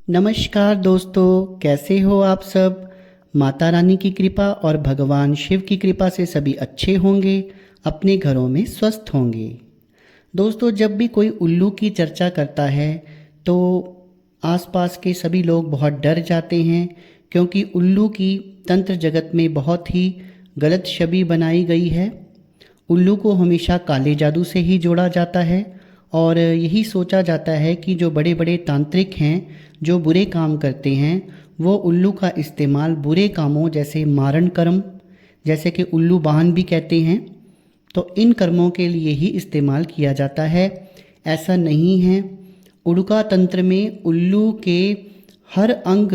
नमस्कार दोस्तों, कैसे हो आप सब। माता रानी की कृपा और भगवान शिव की कृपा से सभी अच्छे होंगे, अपने घरों में स्वस्थ होंगे। दोस्तों, जब भी कोई उल्लू की चर्चा करता है तो आसपास के सभी लोग बहुत डर जाते हैं, क्योंकि उल्लू की तंत्र जगत में बहुत ही गलत छवि बनाई गई है। उल्लू को हमेशा काले जादू से ही जोड़ा जाता है और यही सोचा जाता है कि जो बड़े बड़े तांत्रिक हैं, जो बुरे काम करते हैं, वो उल्लू का इस्तेमाल बुरे कामों जैसे मारण कर्म, जैसे कि उल्लू वाहन भी कहते हैं, तो इन कर्मों के लिए ही इस्तेमाल किया जाता है। ऐसा नहीं है। उड़ुका तंत्र में उल्लू के हर अंग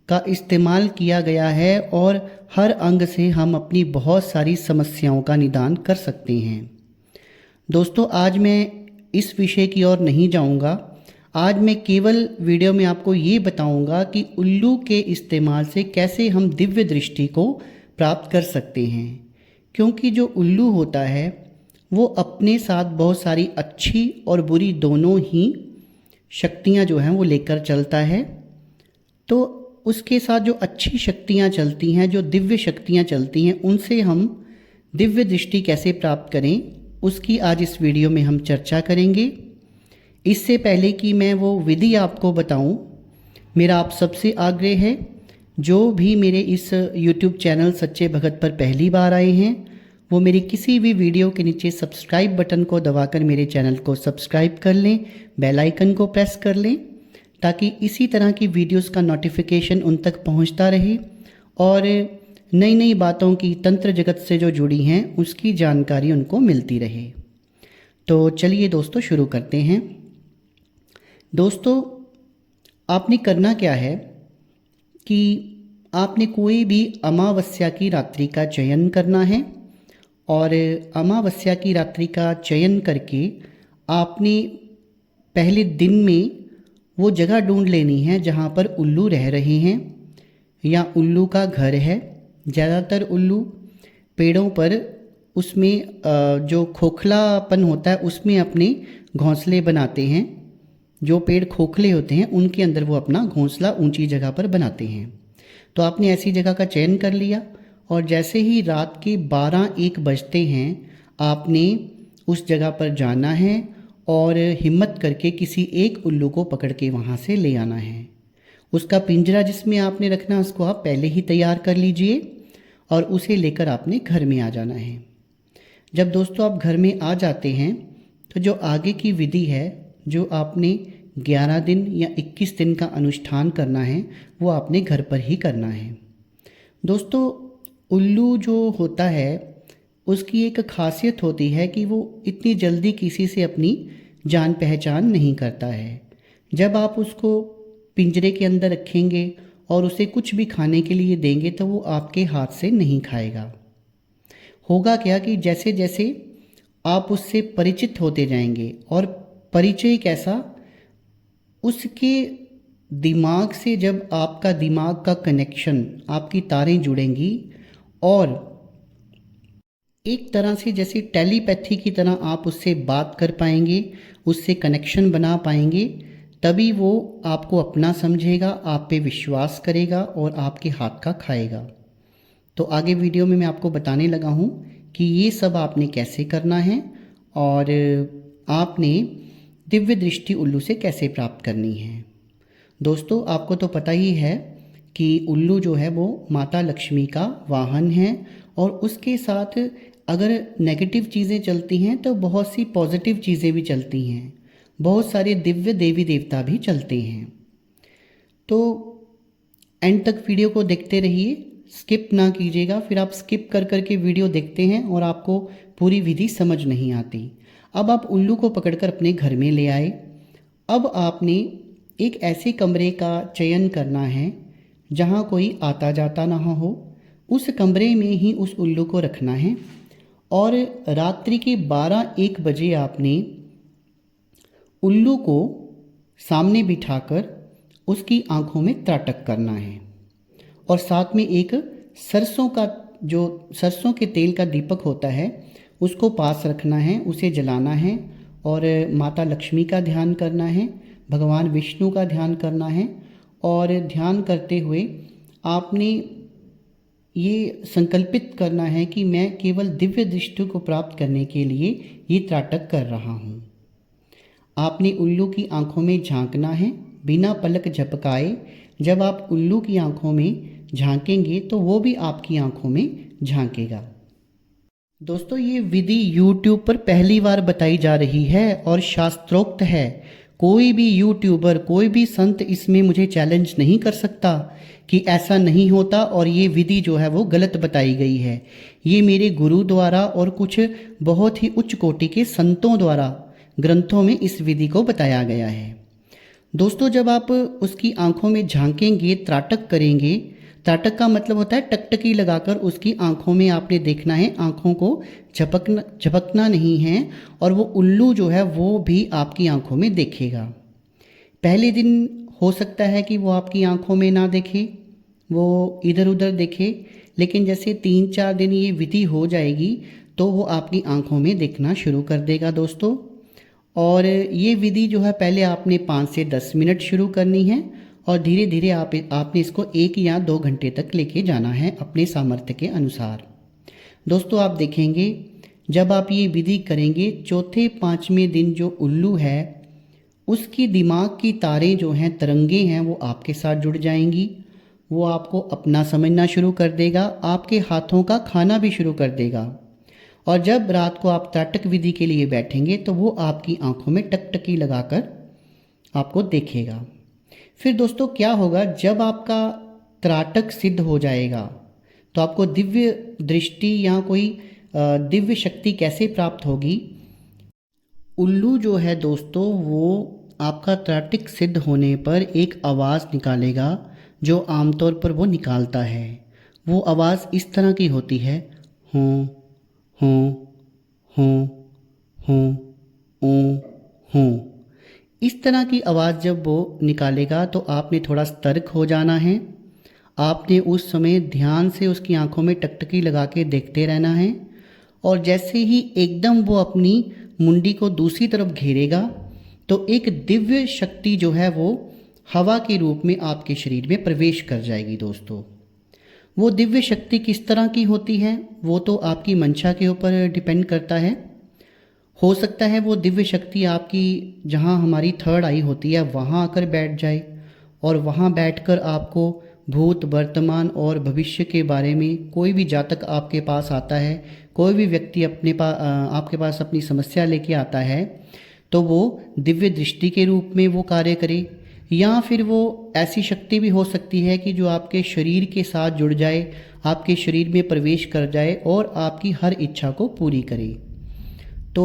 का इस्तेमाल किया गया है और हर अंग से हम अपनी बहुत सारी समस्याओं का निदान कर सकते हैं। दोस्तों, आज मैं इस विषय की ओर नहीं जाऊंगा। आज मैं केवल वीडियो में आपको ये बताऊंगा कि उल्लू के इस्तेमाल से कैसे हम दिव्य दृष्टि को प्राप्त कर सकते हैं। क्योंकि जो उल्लू होता है वो अपने साथ बहुत सारी अच्छी और बुरी दोनों ही शक्तियां जो हैं वो लेकर चलता है। तो उसके साथ जो अच्छी शक्तियाँ चलती हैं, जो दिव्य शक्तियाँ चलती हैं, उनसे हम दिव्य दृष्टि कैसे प्राप्त करें, उसकी आज इस वीडियो में हम चर्चा करेंगे। इससे पहले कि मैं वो विधि आपको बताऊं, मेरा आप सबसे आग्रह है, जो भी मेरे इस YouTube चैनल सच्चे भगत पर पहली बार आए हैं, वो मेरी किसी भी वीडियो के नीचे सब्सक्राइब बटन को दबाकर मेरे चैनल को सब्सक्राइब कर लें, बेल आइकन को प्रेस कर लें, ताकि इसी तरह की वीडियोस का नोटिफिकेशन उन तक पहुंचता रहे और नई नई बातों की तंत्र जगत से जो जुड़ी हैं उसकी जानकारी उनको मिलती रहे। तो चलिए दोस्तों, शुरू करते हैं। दोस्तों, आपने करना क्या है कि आपने कोई भी अमावस्या की रात्रि का चयन करना है और अमावस्या की रात्रि का चयन करके आपने पहले दिन में वो जगह ढूंढ लेनी है जहाँ पर उल्लू रह रहे हैं या उल्लू का घर है। ज़्यादातर उल्लू पेड़ों पर उसमें जो खोखलापन होता है उसमें अपने घोंसले बनाते हैं। जो पेड़ खोखले होते हैं उनके अंदर वो अपना घोंसला ऊंची जगह पर बनाते हैं। तो आपने ऐसी जगह का चयन कर लिया और जैसे ही रात के 12-1 बजते हैं आपने उस जगह पर जाना है और हिम्मत करके किसी एक उल्लू को पकड़ के वहाँ से ले आना है। उसका पिंजरा जिसमें आपने रखना है उसको आप पहले ही तैयार कर लीजिए और उसे लेकर आपने घर में आ जाना है। जब दोस्तों आप घर में आ जाते हैं तो जो आगे की विधि है, जो आपने 11 दिन या 21 दिन का अनुष्ठान करना है, वो आपने घर पर ही करना है। दोस्तों, उल्लू जो होता है उसकी एक खासियत होती है कि वो इतनी जल्दी किसी से अपनी जान पहचान नहीं करता है। जब आप उसको पिंजरे के अंदर रखेंगे और उसे कुछ भी खाने के लिए देंगे तो वो आपके हाथ से नहीं खाएगा। होगा क्या कि जैसे जैसे आप उससे परिचित होते जाएंगे, और परिचय कैसा, उसके दिमाग से जब आपका दिमाग का कनेक्शन, आपकी तारें जुड़ेंगी और एक तरह से जैसे टेलीपैथी की तरह आप उससे बात कर पाएंगे, उससे कनेक्शन बना पाएंगे, तभी वो आपको अपना समझेगा, आप पे विश्वास करेगा और आपके हाथ का खाएगा। तो आगे वीडियो में मैं आपको बताने लगा हूँ कि ये सब आपने कैसे करना है और आपने दिव्य दृष्टि उल्लू से कैसे प्राप्त करनी है। दोस्तों, आपको तो पता ही है कि उल्लू जो है वो माता लक्ष्मी का वाहन है और उसके साथ अगर नेगेटिव चीज़ें चलती हैं तो बहुत सी पॉजिटिव चीज़ें भी चलती हैं, बहुत सारे दिव्य देवी देवता भी चलते हैं। तो एंड तक वीडियो को देखते रहिए, स्किप ना कीजिएगा। फिर आप स्किप कर कर के वीडियो देखते हैं और आपको पूरी विधि समझ नहीं आती। अब आप उल्लू को पकड़कर अपने घर में ले आए। अब आपने एक ऐसे कमरे का चयन करना है जहाँ कोई आता जाता ना हो। उस कमरे में ही उस उल्लू को रखना है और रात्रि के 12-1 बजे आपने उल्लू को सामने बिठाकर उसकी आंखों में त्राटक करना है और साथ में एक सरसों का, जो सरसों के तेल का दीपक होता है, उसको पास रखना है, उसे जलाना है और माता लक्ष्मी का ध्यान करना है। भगवान विष्णु का ध्यान करना है और ध्यान करते हुए आपने ये संकल्पित करना है कि मैं केवल दिव्य दृष्टि को प्राप्त करने के लिए ये त्राटक कर रहा हूँ। आपने उल्लू की आंखों में झांकना है बिना पलक झपकाए। जब आप उल्लू की आंखों में झांकेंगे तो वो भी आपकी आंखों में झांकेगा। दोस्तों ये विधि YouTube पर पहली बार बताई जा रही है और शास्त्रोक्त है। कोई भी यूट्यूबर, कोई भी संत इसमें मुझे चैलेंज नहीं कर सकता कि ऐसा नहीं होता और ये विधि जो है वो गलत बताई गई है। ये मेरे गुरु द्वारा और कुछ बहुत ही उच्च कोटि के संतों द्वारा ग्रंथों में इस विधि को बताया गया है। दोस्तों जब आप उसकी आंखों में झांकेंगे, त्राटक करेंगे, त्राटक का मतलब होता है टकटकी लगाकर उसकी आंखों में आपने देखना है, आंखों को झपकना नहीं है और वो उल्लू जो है वो भी आपकी आंखों में देखेगा। पहले दिन हो सकता है कि वो आपकी आंखों में ना देखे, वो इधर उधर देखे, लेकिन जैसे 3-4 दिन ये विधि हो जाएगी तो वो आपकी आंखों में देखना शुरू कर देगा दोस्तों। और ये विधि जो है पहले आपने 5 से 10 मिनट शुरू करनी है और धीरे धीरे आपने इसको 1 या 2 घंटे तक लेके जाना है अपने सामर्थ्य के अनुसार। दोस्तों आप देखेंगे जब आप ये विधि करेंगे, चौथे 5वें दिन जो उल्लू है उसकी दिमाग की तारें जो हैं, तरंगे हैं, वो आपके साथ जुड़ जाएंगी। वो आपको अपना समझना शुरू कर देगा, आपके हाथों का खाना भी शुरू कर देगा। और जब रात को आप त्राटक विधि के लिए बैठेंगे तो वो आपकी आंखों में टकटकी लगाकर आपको देखेगा। फिर दोस्तों क्या होगा, जब आपका त्राटक सिद्ध हो जाएगा तो आपको दिव्य दृष्टि या कोई दिव्य शक्ति कैसे प्राप्त होगी। उल्लू जो है दोस्तों वो आपका त्राटक सिद्ध होने पर एक आवाज़ निकालेगा जो आमतौर पर वो निकालता है। वो आवाज़ इस तरह की होती है, हों हों हों हों ओं हों। इस तरह की आवाज़ जब वो निकालेगा तो आपने थोड़ा सतर्क हो जाना है। आपने उस समय ध्यान से उसकी आंखों में टकटकी लगा के देखते रहना है और जैसे ही एकदम वो अपनी मुंडी को दूसरी तरफ घेरेगा तो एक दिव्य शक्ति जो है वो हवा के रूप में आपके शरीर में प्रवेश कर जाएगी। दोस्तों वो दिव्य शक्ति किस तरह की होती है वो तो आपकी मंशा के ऊपर डिपेंड करता है। हो सकता है वो दिव्य शक्ति आपकी जहाँ हमारी थर्ड आई होती है वहाँ आकर बैठ जाए और वहाँ बैठकर आपको भूत, वर्तमान और भविष्य के बारे में, कोई भी जातक आपके पास आता है, कोई भी व्यक्ति आपके पास अपनी समस्या लेके आता है तो वो दिव्य दृष्टि के रूप में वो कार्य करे, या फिर वो ऐसी शक्ति भी हो सकती है कि जो आपके शरीर के साथ जुड़ जाए, आपके शरीर में प्रवेश कर जाए और आपकी हर इच्छा को पूरी करे। तो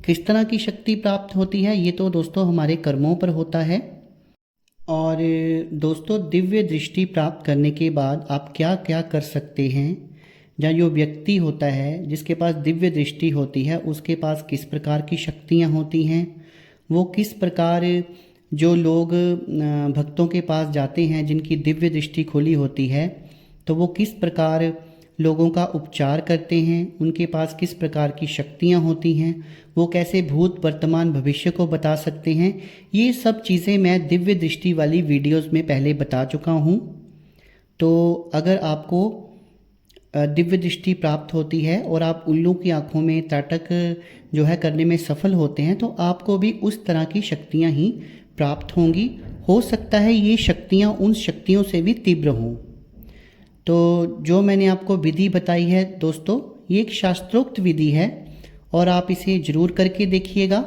किस तरह की शक्ति प्राप्त होती है ये तो दोस्तों हमारे कर्मों पर होता है। और दोस्तों दिव्य दृष्टि प्राप्त करने के बाद आप क्या क्या कर सकते हैं, या जो व्यक्ति होता है जिसके पास दिव्य दृष्टि होती है उसके पास किस प्रकार की शक्तियाँ होती हैं, वो किस प्रकार, जो लोग भक्तों के पास जाते हैं जिनकी दिव्य दृष्टि खुली होती है तो वो किस प्रकार लोगों का उपचार करते हैं, उनके पास किस प्रकार की शक्तियाँ होती हैं, वो कैसे भूत, वर्तमान, भविष्य को बता सकते हैं, ये सब चीज़ें मैं दिव्य दृष्टि वाली वीडियोस में पहले बता चुका हूँ। तो अगर आपको दिव्य दृष्टि प्राप्त होती है और आप उल्लू की आंखों में त्राटक जो है करने में सफल होते हैं तो आपको भी उस तरह की शक्तियाँ ही प्राप्त होंगी। हो सकता है ये शक्तियाँ उन शक्तियों से भी तीव्र हों। तो जो मैंने आपको विधि बताई है दोस्तों, ये एक शास्त्रोक्त विधि है और आप इसे ज़रूर करके देखिएगा।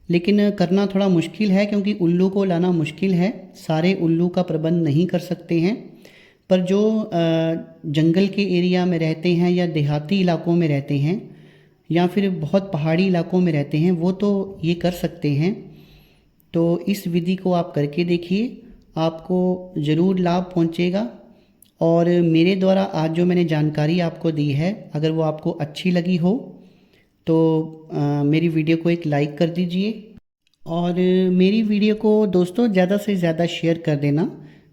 लेकिन करना थोड़ा मुश्किल है क्योंकि उल्लू को लाना मुश्किल है, सारे उल्लू का प्रबंध नहीं कर सकते हैं। पर जो जंगल के एरिया में रहते हैं या देहाती इलाकों में रहते हैं या फिर बहुत पहाड़ी इलाकों में रहते हैं वो तो ये कर सकते हैं। तो इस विधि को आप करके देखिए, आपको ज़रूर लाभ पहुँचेगा। और मेरे द्वारा आज जो मैंने जानकारी आपको दी है, अगर वो आपको अच्छी लगी हो तो मेरी वीडियो को एक लाइक कर दीजिए और मेरी वीडियो को दोस्तों ज़्यादा से ज़्यादा शेयर कर देना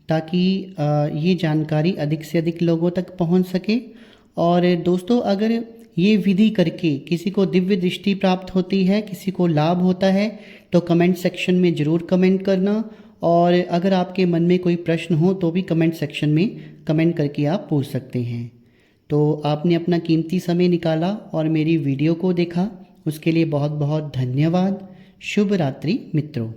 ताकि ये जानकारी अधिक से अधिक लोगों तक पहुंच सके। और दोस्तों अगर ये विधि करके किसी को दिव्य दृष्टि प्राप्त होती है, किसी को लाभ होता है, तो कमेंट सेक्शन में ज़रूर कमेंट करना। और अगर आपके मन में कोई प्रश्न हो तो भी कमेंट सेक्शन में कमेंट करके आप पूछ सकते हैं। तो आपने अपना कीमती समय निकाला और मेरी वीडियो को देखा, उसके लिए बहुत बहुत धन्यवाद। शुभ रात्रि मित्रों।